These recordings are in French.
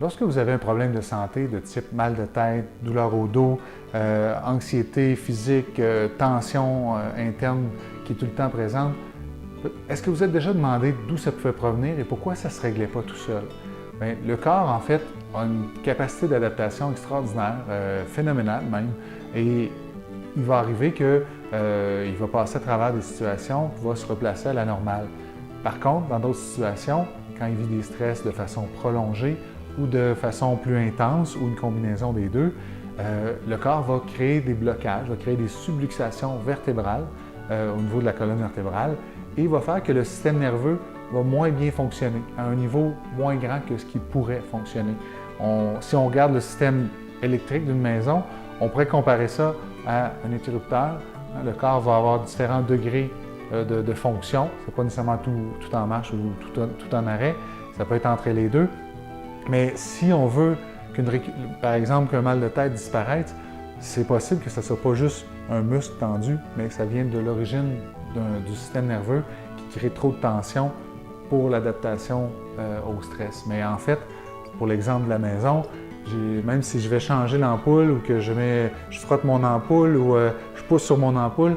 Lorsque vous avez un problème de santé de type mal de tête, douleur au dos, anxiété physique, tension interne qui est tout le temps présente, est-ce que vous êtes déjà demandé d'où ça pouvait provenir et pourquoi ça ne se réglait pas tout seul? Bien, le corps, en fait, a une capacité d'adaptation extraordinaire, phénoménale même, et il va arriver qu'il va passer à travers des situations qui vont se replacer à la normale. Par contre, dans d'autres situations, quand il vit des stress de façon prolongée ou de façon plus intense ou une combinaison des deux, le corps va créer des blocages, va créer des subluxations vertébrales au niveau de la colonne vertébrale et il va faire que le système nerveux va moins bien fonctionner, à un niveau moins grand que ce qui pourrait fonctionner. Si on regarde le système électrique d'une maison, on pourrait comparer ça à un interrupteur. Le corps va avoir différents degrés de fonction. Ce n'est pas nécessairement tout en marche ou tout en arrêt. Ça peut être entre les deux. Mais si on veut, par exemple, qu'un mal de tête disparaisse, c'est possible que ce ne soit pas juste un muscle tendu, mais que ça vienne de l'origine du système nerveux qui crée trop de tension pour l'adaptation au stress. Mais en fait, pour l'exemple de la maison, même si je vais changer l'ampoule ou que je frotte mon ampoule ou je pousse sur mon ampoule,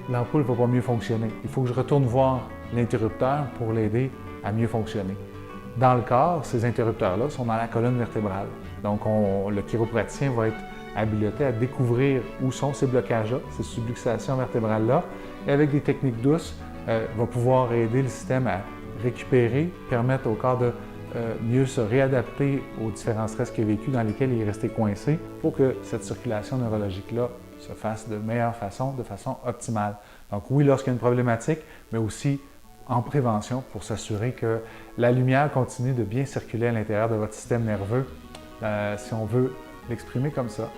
l'ampoule ne va pas mieux fonctionner. Il faut que je retourne voir l'interrupteur pour l'aider à mieux fonctionner. Dans le corps, ces interrupteurs-là sont dans la colonne vertébrale. Donc, le chiropraticien va être habilité à découvrir où sont ces blocages-là, ces subluxations vertébrales-là, et avec des techniques douces, va pouvoir aider le système à récupérer, permettre au corps de mieux se réadapter aux différents stress qu'il a vécu dans lesquels il est resté coincé pour que cette circulation neurologique-là se fasse de meilleure façon, de façon optimale. Donc oui, lorsqu'il y a une problématique, mais aussi en prévention pour s'assurer que la lumière continue de bien circuler à l'intérieur de votre système nerveux, si on veut l'exprimer comme ça.